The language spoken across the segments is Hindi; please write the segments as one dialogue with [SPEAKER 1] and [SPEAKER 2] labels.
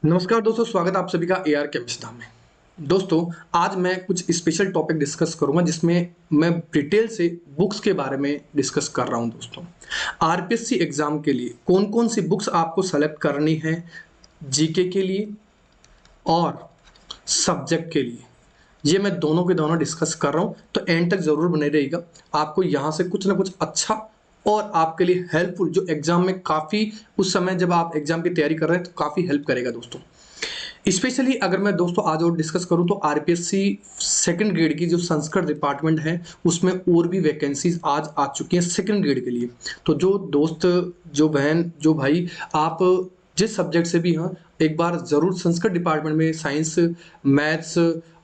[SPEAKER 1] नमस्कार दोस्तों, स्वागत है आप सभी का एआर केमिस्ट्री में। दोस्तों, आज मैं कुछ स्पेशल टॉपिक डिस्कस करूंगा जिसमें मैं डिटेल से बुक्स के बारे में डिस्कस कर रहा हूं। दोस्तों, आरपीएससी एग्जाम के लिए कौन कौन सी बुक्स आपको सेलेक्ट करनी है, जीके के लिए और सब्जेक्ट के लिए, ये मैं दोनों के दोनों डिस्कस कर रहा हूं। तो एंड तक जरूर बने रहिएगा, आपको यहां से कुछ ना कुछ अच्छा और आपके लिए हेल्पफुल, जो एग्जाम में काफी उस समय जब आप एग्जाम की तैयारी कर रहे हैं तो काफी हेल्प करेगा। दोस्तों, स्पेशली अगर मैं दोस्तों आज और डिस्कस करूं तो आरपीएससी सेकंड ग्रेड की जो संस्कृत डिपार्टमेंट है उसमें और भी वैकेंसीज आज आ चुकी हैं सेकंड ग्रेड के लिए। तो जो दोस्त, जो बहन, जो भाई, आप जिस सब्जेक्ट से भी हैं, एक बार जरूर संस्कृत डिपार्टमेंट में साइंस, मैथ्स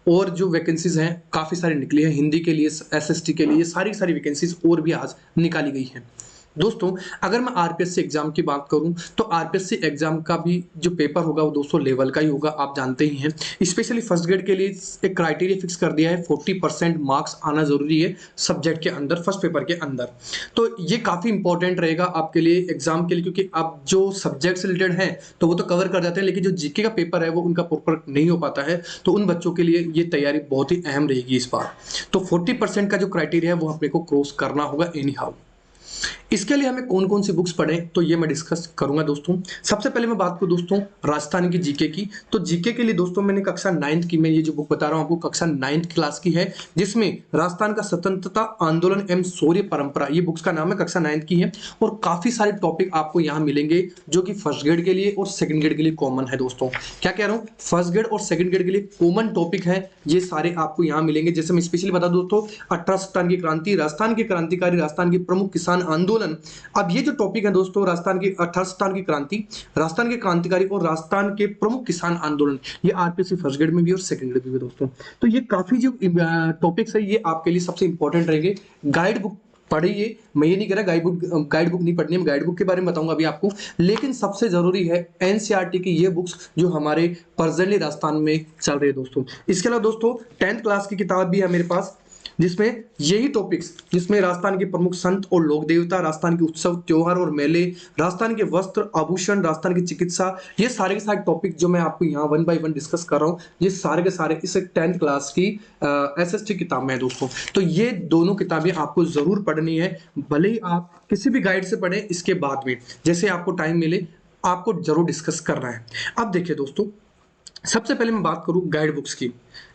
[SPEAKER 1] और जो वैकेंसीज हैं काफी सारी निकली है, हिंदी के लिए, एसएसटी के लिए सारी सारी वैकेंसीज और भी आज निकाली गई हैं। दोस्तों, अगर मैं आरपीएससी एग्जाम की बात करूं तो आरपीएससी एग्जाम का भी जो पेपर होगा वो दोस्तों लेवल का ही होगा, आप जानते ही हैं। स्पेशली फर्स्ट ग्रेड के लिए एक क्राइटेरिया फिक्स कर दिया है, 40% मार्क्स आना जरूरी है सब्जेक्ट के अंदर, फर्स्ट पेपर के अंदर। तो ये काफी इंपॉर्टेंट रहेगा आपके लिए एग्जाम के लिए, क्योंकि अब जो सब्जेक्ट से रिलेटेड है तो वो तो कवर कर जाते हैं, लेकिन जो जीके का पेपर है वो उनका प्रॉपर नहीं हो पाता है। तो उन बच्चों के लिए ये तैयारी बहुत ही अहम रहेगी इस बार। तो 40% का जो क्राइटेरिया है वो अपने को क्रॉस करना होगा एनी हाउ। इसके लिए हमें कौन कौन सी बुक्स पढ़ें तो ये मैं डिस्कस करूंगा। दोस्तों, सबसे पहले मैं बात करूं दोस्तों राजस्थान की जीके की, तो जीके के लिए दोस्तों मैंने कक्षा 9th की, मैं ये जो बुक बता रहा हूं आपको कक्षा 9th क्लास की है, जिसमें राजस्थान का स्वतंत्रता आंदोलन एवं शौर्य परंपरा, ये बुक्स का नाम है, कक्षा 9th की है। और काफी सारे टॉपिक आपको यहाँ मिलेंगे जो कि फर्स्ट ग्रेड के लिए और सेकंड ग्रेड के लिए कॉमन है। दोस्तों, क्या कह रहा हूँ, फर्स्ट ग्रेड और सेकंड ग्रेड के लिए कॉमन टॉपिक है, ये सारे आपको यहाँ मिलेंगे। जैसे मैं स्पेशली बता दूं दोस्तों, 18 की क्रांति, राजस्थान के क्रांतिकारी, राजस्थान के प्रमुख किसान आंदोलन। अब ये जो टॉपिक है दोस्तों, राजस्थान की 18 की क्रांति, राजस्थान के क्रांतिकारी और राजस्थान के प्रमुख किसान आंदोलन, ये आरपीएससी फर्स्ट ग्रेड में भी और सेकंड ग्रेड में भी दोस्तों। तो ये काफी जो टॉपिक्स है ये आपके लिए सबसे इंपॉर्टेंट रहेंगे। गाइड बुक पढ़िए, मैं ये नहीं कह रहा गाइड बुक नहीं पढ़नी है, मैं गाइड बुक के बारे में बताऊंगा अभी आपको, लेकिन सबसे जरूरी है एनसीईआरटी की ये बुक्स जो हमारे प्रेजेंटली राजस्थान में चल रही है। दोस्तों, इसके अलावा दोस्तों 10th क्लास की किताब भी है मेरे पास, जिसमें यही टॉपिक्स, जिसमें राजस्थान के प्रमुख संत और लोक देवता, राजस्थान के उत्सव त्योहार और मेले, राजस्थान के वस्त्र आभूषण, राजस्थान की चिकित्सा, ये सारे के सारे टॉपिक जो मैं आपको यहाँ 1 बाय 1 डिस्कस कर रहा हूँ, ये सारे के सारे इस 10th क्लास की एसएसटी किताब में है। दोस्तों, तो ये दोनों किताबें आपको जरूर पढ़नी है, भले ही आप किसी भी गाइड से पढ़ें, इसके बाद भी जैसे आपको टाइम मिले आपको जरूर डिस्कस करना है। अब देखिए दोस्तों, सबसे पहले मैं बात करूं गाइड बुक्स की,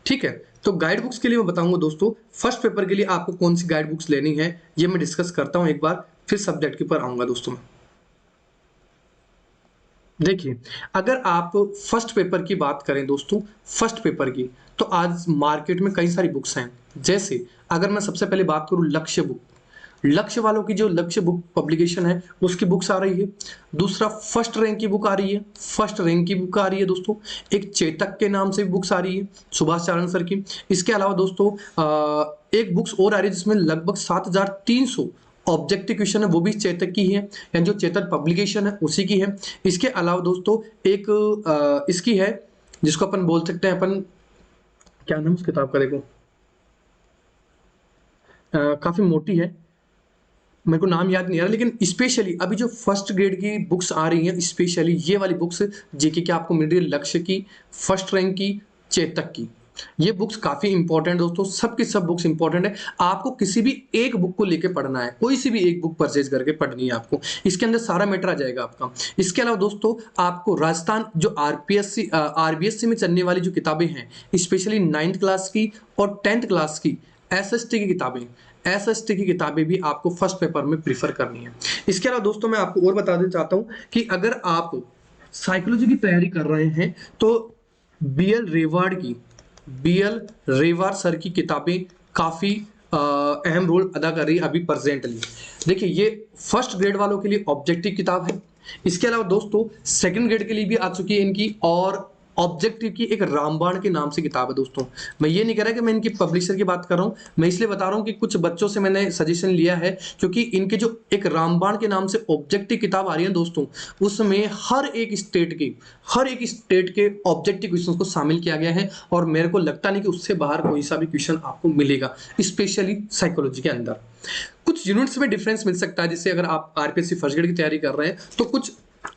[SPEAKER 1] ठीक है। तो गाइड बुक्स के लिए मैं बताऊंगा दोस्तों, फर्स्ट पेपर के लिए आपको कौन सी गाइड बुक्स लेनी है ये मैं डिस्कस करता हूं एक बार, फिर सब्जेक्ट के ऊपर आऊंगा। दोस्तों, देखिए, अगर आप फर्स्ट पेपर की बात करें दोस्तों, फर्स्ट पेपर की, तो आज मार्केट में कई सारी बुक्स हैं। जैसे अगर मैं सबसे पहले बात करूं लक्ष्य बुक, लक्ष्य वालों की जो लक्ष्य बुक पब्लिकेशन है उसकी बुक्स आ रही है। दूसरा, फर्स्ट रैंक की बुक आ रही है, फर्स्ट रैंक की बुक आ रही है दोस्तों। एक चेतक के नाम से बुक्स आ रही है, सुभाष चारण सर की। इसके अलावा दोस्तों एक बुक्स और आ रही है जिसमें लगभग 7300 ऑब्जेक्टिव क्वेश्चन है, वो भी चेतक की है, या जो चेतक पब्लिकेशन है उसी की है। इसके अलावा दोस्तों एक इसकी है, जिसको अपन बोल सकते हैं, अपन क्या नाम उस किताब का, देखो काफी मोटी है, मेरे को नाम याद नहीं आ रहा, लेकिन स्पेशली अभी जो फर्स्ट ग्रेड की बुक्स आ रही हैं, स्पेशली ये वाली बुक्स जीके की आपको मिल रही है, लक्ष्य की, फर्स्ट रैंक की, चेतक की। ये बुक्स काफी इंपॉर्टेंट दोस्तों, सब की सब बुक्स इंपॉर्टेंट है। आपको किसी भी एक बुक को लेके पढ़ना है, कोई सी भी एक बुक परचेज करके पढ़नी है आपको, इसके अंदर सारा मैटर आ जाएगा आपका। इसके अलावा दोस्तों आपको राजस्थान जो आरबीएससी में चलने वाली जो किताबें हैं, स्पेशली 9th क्लास की और 10th क्लास की एसएसटी की किताबें, एसएसटी की किताबें भी आपको फर्स्ट पेपर में प्रीफर करनी है। इसके अलावा दोस्तों मैं आपको और बता देना चाहता हूं कि अगर आप साइकोलॉजी की तैयारी कर रहे हैं तो बीएल रेवाड़ सर की किताबें काफी अहम रोल अदा कर रही है अभी प्रेजेंटली। देखिए, ये फर्स्ट ग्रेड वालों के लिए ऑब्जेक्टिव किताब है। इसके अलावा दोस्तों सेकंड ग्रेड के लिए भी आ चुकी है इनकी, और ऑब्जेक्टिव की एक रामबाण के नाम से किताब है। दोस्तों, मैं ये नहीं कह रहा कि मैं इनकी पब्लिशर की बात कर रहा हूं, मैं इसलिए बता रहा हूं कि कुछ बच्चों से मैंने सजेशन लिया है, क्योंकि इनके जो एक रामबाण के नाम से ऑब्जेक्टिव किताब आ रही है दोस्तों, उसमें हर एक स्टेट के ऑब्जेक्टिव क्वेश्चन को शामिल किया गया है, और मेरे को लगता नहीं कि उससे बाहर कोई सा भी क्वेश्चन आपको मिलेगा, स्पेशली साइकोलॉजी के अंदर। कुछ यूनिट्स में डिफरेंस मिल सकता है, जैसे अगर आप आरपीएससी फर्स्ट ग्रेड की तैयारी कर रहे हैं तो कुछ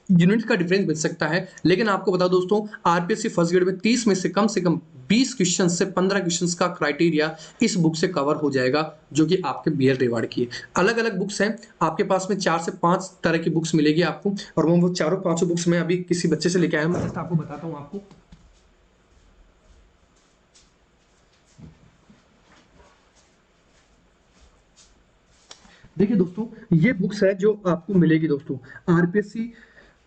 [SPEAKER 1] यूनिट का डिफरेंस मिल सकता है, लेकिन आपको बता दोस्तों आरपीएससी फर्स्ट ग्रेड में 30 में से कम 20 क्वेश्चन से 15 क्वेश्चन का क्राइटेरिया इस बुक से कवर हो जाएगा, जो कि आपके बीआर रिवार्ड की है। अलग अलग बुक्स हैं आपके पास में, 4 से 5 तरह की बुक्स मिलेगी आपको, और वो चारों पांचों बुक्स मैं अभी किसी बच्चे से लेके आया हूं, मैं आपको बताता हूं आपको। देखिए दोस्तों, ये बुक्स है जो आपको मिलेगी दोस्तों आरपीएससी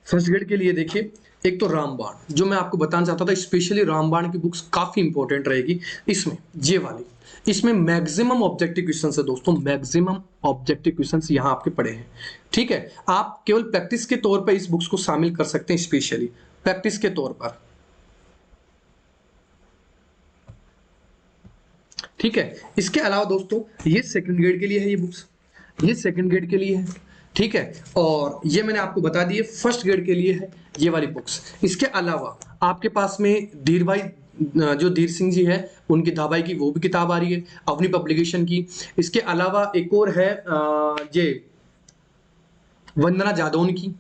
[SPEAKER 1] फर्स्ट ग्रेड के लिए। देखिए, एक तो रामबाण, जो मैं आपको बताना चाहता था, स्पेशली रामबाण की बुक्स काफी इंपॉर्टेंट रहेगी इसमें, ये वाली। इसमें मैक्सिमम ऑब्जेक्टिव क्वेश्चंस है दोस्तों, मैक्सिमम ऑब्जेक्टिव क्वेश्चंस यहाँ आपके पड़े हैं। ठीक है, आप केवल प्रैक्टिस के तौर पर इस बुक्स को शामिल कर सकते हैं, स्पेशली प्रैक्टिस के तौर पर। ठीक है, इसके अलावा दोस्तों ये सेकंड ग्रेड के लिए है, ये बुक्स ये सेकंड ग्रेड के लिए है। ठीक है, और ये मैंने आपको बता दिए फर्स्ट ग्रेड के लिए है ये वाली बुक्स। इसके अलावा आपके पास में धीर भाई, जो धीर सिंह जी है, उनकी धाबाई की वो भी किताब आ रही है अपनी पब्लिकेशन की। इसके अलावा एक और है ये वंदना जादौन की,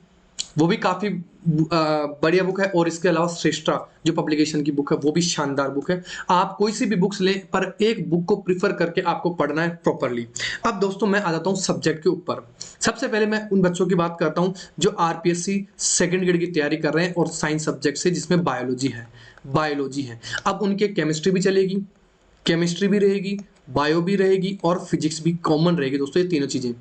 [SPEAKER 1] वो भी काफी बढ़िया बुक है। और इसके अलावा श्रेष्ठा जो पब्लिकेशन की बुक है, वो भी शानदार बुक है। आप कोई सी भी बुक्स लें, पर एक बुक को प्रिफर करके आपको पढ़ना है प्रॉपरली। अब दोस्तों मैं आ जाता हूं सब्जेक्ट के ऊपर। सबसे पहले मैं उन बच्चों की बात करता हूं जो आरपीएससी सेकंड ग्रेड की तैयारी कर रहे हैं और साइंस सब्जेक्ट से, जिसमें बायोलॉजी है। अब उनके केमिस्ट्री भी चलेगी, केमिस्ट्री भी रहेगी, बायो भी रहेगी और फिजिक्स भी कॉमन रहेगी दोस्तों, ये तीनों चीजें,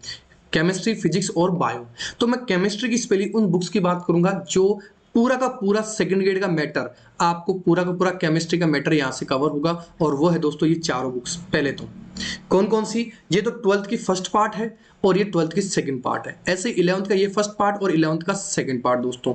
[SPEAKER 1] केमिस्ट्री, फिजिक्स और बायो। तो मैं केमिस्ट्री की स्पेशली उन बुक्स की बात करूंगा जो पूरा का पूरा सेकंड ग्रेड का मैटर, आपको पूरा का पूरा केमिस्ट्री का मैटर यहां से कवर होगा, और वो है दोस्तों ये चारों बुक्स। पहले तो कौन कौन सी, ये तो 12th की फर्स्ट पार्ट है और ये 12th की सेकंड पार्ट है। ऐसे 11th का ये फर्स्ट पार्ट और 11th का सेकंड पार्ट दोस्तों।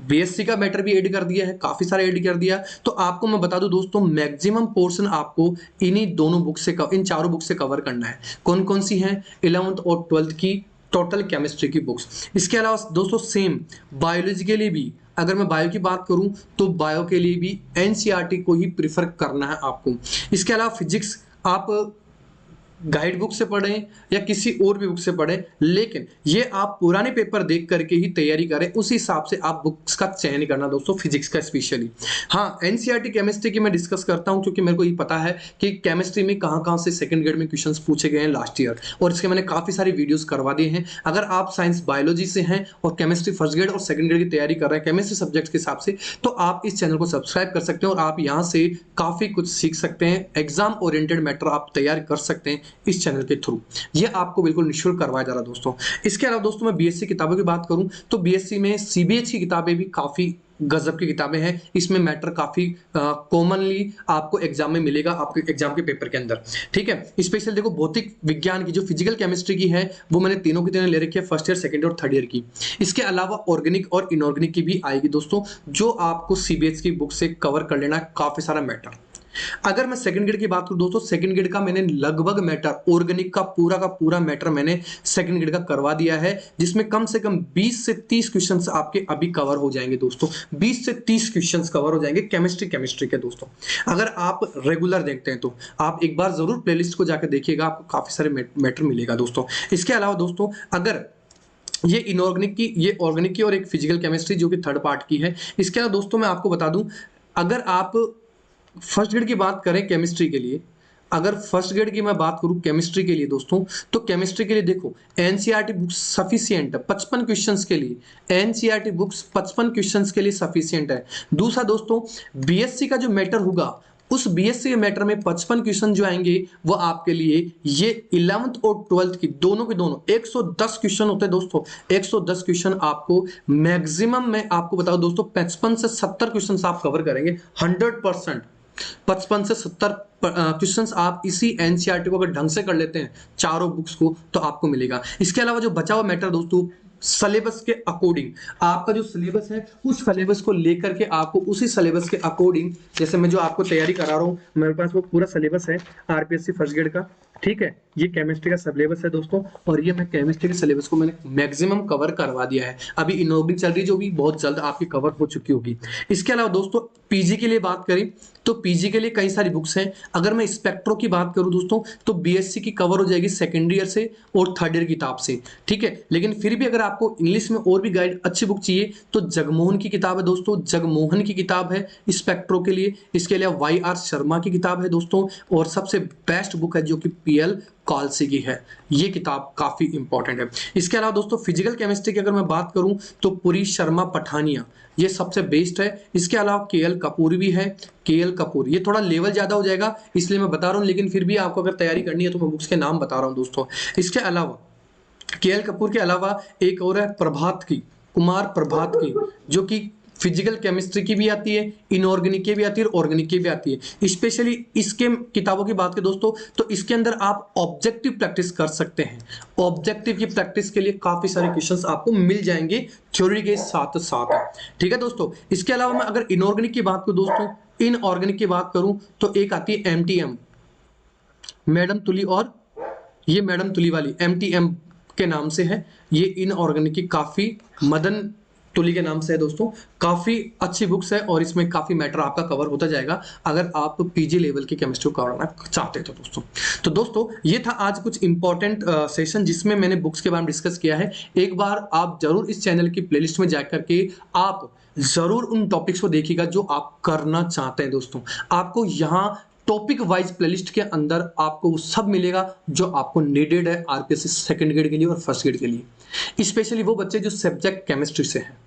[SPEAKER 1] बीएससी का मैटर भी ऐड कर दिया है, काफी सारा ऐड कर दिया। तो आपको मैं बता दूं दोस्तों, मैक्सिमम पोर्शन आपको इन्हीं दोनों बुक से, इन चारों बुक से कवर करना है। कौन कौन सी हैं, 11th और 12th की टोटल केमिस्ट्री की बुक्स। इसके अलावा दोस्तों सेम बायोलॉजी के लिए भी, अगर मैं बायो की बात करूं तो बायो के लिए भी एनसीईआरटी को ही प्रिफर करना है आपको। इसके अलावा फिजिक्स आप गाइड बुक से पढ़ें या किसी और भी बुक से पढ़ें, लेकिन ये आप पुराने पेपर देख करके ही तैयारी करें, उस हिसाब से आप बुक्स का चयन करना दोस्तों, फिजिक्स का स्पेशली। हाँ, एनसीईआरटी केमिस्ट्री की मैं डिस्कस करता हूं, क्योंकि मेरे को ये पता है कि केमिस्ट्री में कहां से सेकंड ग्रेड में क्वेश्चंस पूछे गए हैं लास्ट ईयर, और इसके मैंने काफी सारी वीडियोस करवा दिए हैं। अगर आप साइंस बायोलॉजी से हैं और केमिस्ट्री फर्स्ट ग्रेड और सेकंड ग्रेड की तैयारी कर रहे हैं केमिस्ट्री सब्जेक्ट के हिसाब से, तो आप इस चैनल को सब्सक्राइब कर सकते हैं और आप यहाँ से काफी कुछ सीख सकते हैं। एग्जाम ओरिएंटेड मैटर आप तैयार कर सकते हैं इस चैनल के थ्रू, ये आपको बिल्कुल निःशुल्क करवाया जा रहा है दोस्तों। इसके अलावा दोस्तों मैं बीएससी किताबों की बात करूं तो बीएससी में सीबीएच की किताबें भी काफी गजब की किताबें हैं। इसमें मैटर काफी कॉमनली आपको एग्जाम में मिलेगा, आपके एग्जाम के पेपर के अंदर। ठीक है, स्पेशल देखो भौतिक विज्ञान की जो फिजिकल केमिस्ट्री की है, वो मैंने तीनों की तीनों ले रखी है, फर्स्ट ईयर, सेकंड और थर्ड ईयर की। इसके अलावा ऑर्गेनिक और इनऑर्गेनिक की भी आएगी दोस्तों, जो आपको सीबीएच की बुक से कवर कर लेना है काफी सारा मैटर। अगर मैं सेकंड ग्रेड की बात करूं दोस्तों, सेकंड ग्रेड का मैंने लगभग मैटर ऑर्गेनिक का पूरा मैटर मैंने सेकंड ग्रेड का करवा दिया है, जिसमें कम से कम 20 से 30 क्वेश्चंस आपके अभी कवर हो जाएंगे दोस्तों। 20 से 30 क्वेश्चंस कवर हो जाएंगे केमिस्ट्री के दोस्तों। अगर आप रेगुलर देखते हैं तो आप एक बार जरूर प्लेलिस्ट को जाकर देखिएगा, आपको काफी सारे मैटर मिलेगा दोस्तों। इसके अलावा दोस्तों अगर ये इनऑर्गेनिक की, ये ऑर्गेनिक की और एक फिजिकल केमिस्ट्री जो कि थर्ड पार्ट की है। इसके अलावा दोस्तों मैं आपको बता दूं, अगर आप फर्स्ट ग्रेड की बात करें केमिस्ट्री के लिए, अगर फर्स्ट ग्रेड की मैं बात करूं केमिस्ट्री के लिए दोस्तों, तो केमिस्ट्री के लिए देखो एनसीईआरटी बुक्स सफिशिएंट है 55 क्वेश्चंस के लिए। एनसीईआरटी बुक्स 55 क्वेश्चंस के लिए सफिशिएंट है। दूसरा दोस्तों, बीएससी का जो मैटर होगा, उस बीएससी के मैटर में 55 क्वेश्चन जो आएंगे वो आपके लिए ये 11th और 12th की दोनों के दोनों 110 क्वेश्चन होते हैं दोस्तों। 110 क्वेश्चन आपको मैक्सिमम, मैं आपको बताऊं दोस्तों, 55 से 70 क्वेश्चन आप कवर करेंगे 100%। 55 से 70 क्वेश्चंस आप इसी एनसीईआरटी को अगर ढंग से कर लेते हैं चारों बुक्स को, तो आपको मिलेगा। इसके अलावा जो बचा हुआ मैटर दोस्तों, सिलेबस के अकॉर्डिंग, आपका जो सिलेबस है उस सिलेबस को लेकर के आपको उसी सिलेबस के अकॉर्डिंग, जैसे मैं जो आपको तैयारी करा रहा हूं, मेरे पास वो पूरा सिलेबस है आरपीएससी फर्स्ट ग्रेड का, ठीक है, ये केमिस्ट्री का सिलेबस है दोस्तों, और ये मैं केमिस्ट्री के सिलेबस को मैंने मैक्सिमम कवर करवा दिया है। अभी इनऑर्गेनिक चल रही है जो भी बहुत जल्द आपकी कवर हो चुकी होगी। इसके अलावा दोस्तों पीजी के लिए बात करें तो पीजी के लिए कई सारी बुक्स हैं। अगर मैं स्पेक्ट्रो की बात करूं दोस्तों तो बीएससी की कवर हो जाएगी सेकेंड ईयर से और थर्ड ईयर किताब से, ठीक है। लेकिन फिर भी अगर आपको इंग्लिश में और भी गाइड अच्छी बुक चाहिए तो जगमोहन की किताब है दोस्तों, जगमोहन की किताब है स्पेक्ट्रो के लिए। इसके अलावा वाई आर शर्मा की किताब है दोस्तों, और सबसे बेस्ट बुक है जो कि पीएल कॉल्सी की है। ये किताब काफी इंपॉर्टेंट है। इसके अलावा दोस्तों फिजिकल केमिस्ट्री की अगर मैं बात करूं तो पुरी शर्मा पठानिया ये सबसे बेस्ट है। इसके अलावा केएल कपूर भी है, केएल कपूर ये थोड़ा लेवल ज्यादा हो जाएगा इसलिए मैं बता रहा हूं, लेकिन फिर भी आपको अगर तैयारी करनी है तो मैं बुक्स के नाम बता रहा हूं दोस्तों। इसके अलावा केएल कपूर के अलावा एक और है प्रभात की, कुमार प्रभात की, जो कि फिजिकल केमिस्ट्री की भी आती है, इनऑर्गेनिक की भी आती है और ऑर्गेनिक की भी आती है। स्पेशली इसके किताबों की बात करें दोस्तों तो इसके अंदर आप ऑब्जेक्टिव प्रैक्टिस कर सकते हैं। ऑब्जेक्टिव की प्रैक्टिस के लिए काफी सारे क्वेश्चंस आपको मिल जाएंगे थ्योरी के साथ साथ, ठीक है दोस्तों। इसके अलावा मैं अगर इनऑर्गेनिक की बात करूं दोस्तों, इनऑर्गेनिक की बात करूं तो एक आती है एमटीएम, मैडम तुली, और ये मैडम तुली वाली एमटीएम के नाम से है। ये इनऑर्गेनिक की काफी मदन तुली के नाम से है दोस्तों, काफी अच्छी बुक्स है और इसमें काफी मैटर आपका कवर होता जाएगा अगर आप पीजी लेवल की केमिस्ट्री को करना चाहते हो तो दोस्तों। तो दोस्तों ये था आज कुछ इंपॉर्टेंट सेशन जिसमें मैंने बुक्स के बारे में डिस्कस किया है। एक बार आप जरूर इस चैनल की प्लेलिस्ट में जाकर के आप जरूर उन टॉपिक्स को देखिएगा जो आप करना चाहते हैं दोस्तों। आपको यहाँ टॉपिक वाइज प्लेलिस्ट के अंदर आपको वो सब मिलेगा जो आपको नीडेड है आरपीएससी सेकंड ग्रेड के लिए और फर्स्ट ग्रेड के लिए, स्पेशली वो बच्चे जो सब्जेक्ट केमिस्ट्री से हैं।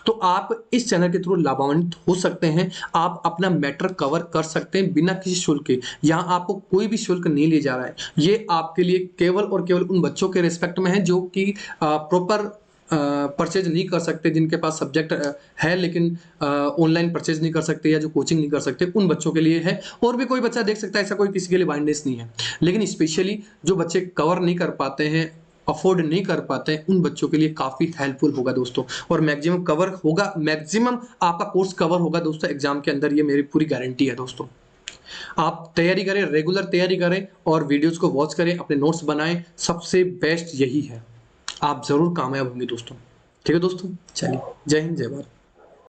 [SPEAKER 1] तो आप इस चैनल के थ्रू लाभान्वित हो सकते हैं, आप अपना मैटर कवर कर सकते हैं बिना किसी शुल्क के। यहाँ आपको कोई भी शुल्क नहीं लिया जा रहा है, ये आपके लिए केवल और केवल उन बच्चों के रिस्पेक्ट में है जो कि प्रॉपर परचेज नहीं कर सकते, जिनके पास सब्जेक्ट है लेकिन ऑनलाइन परचेज नहीं कर सकते या जो कोचिंग नहीं कर सकते, उन बच्चों के लिए है। और भी कोई बच्चा देख सकता है, ऐसा कोई किसी के लिए बाइंडनेस नहीं है, लेकिन स्पेशली जो बच्चे कवर नहीं कर पाते हैं, अफोर्ड नहीं कर पाते हैं, उन बच्चों के लिए काफी हेल्पफुल होगा दोस्तों। और मैक्सिमम कवर होगा, मैक्सिमम आपका कोर्स कवर होगा दोस्तों एग्जाम के अंदर, ये मेरी पूरी गारंटी है दोस्तों। आप तैयारी करें, रेगुलर तैयारी करें और वीडियोस को वॉच करें, अपने नोट्स बनाएं, सबसे बेस्ट यही है, आप जरूर कामयाब होंगे दोस्तों। ठीक है दोस्तों, चलिए जय हिंद जय भारत।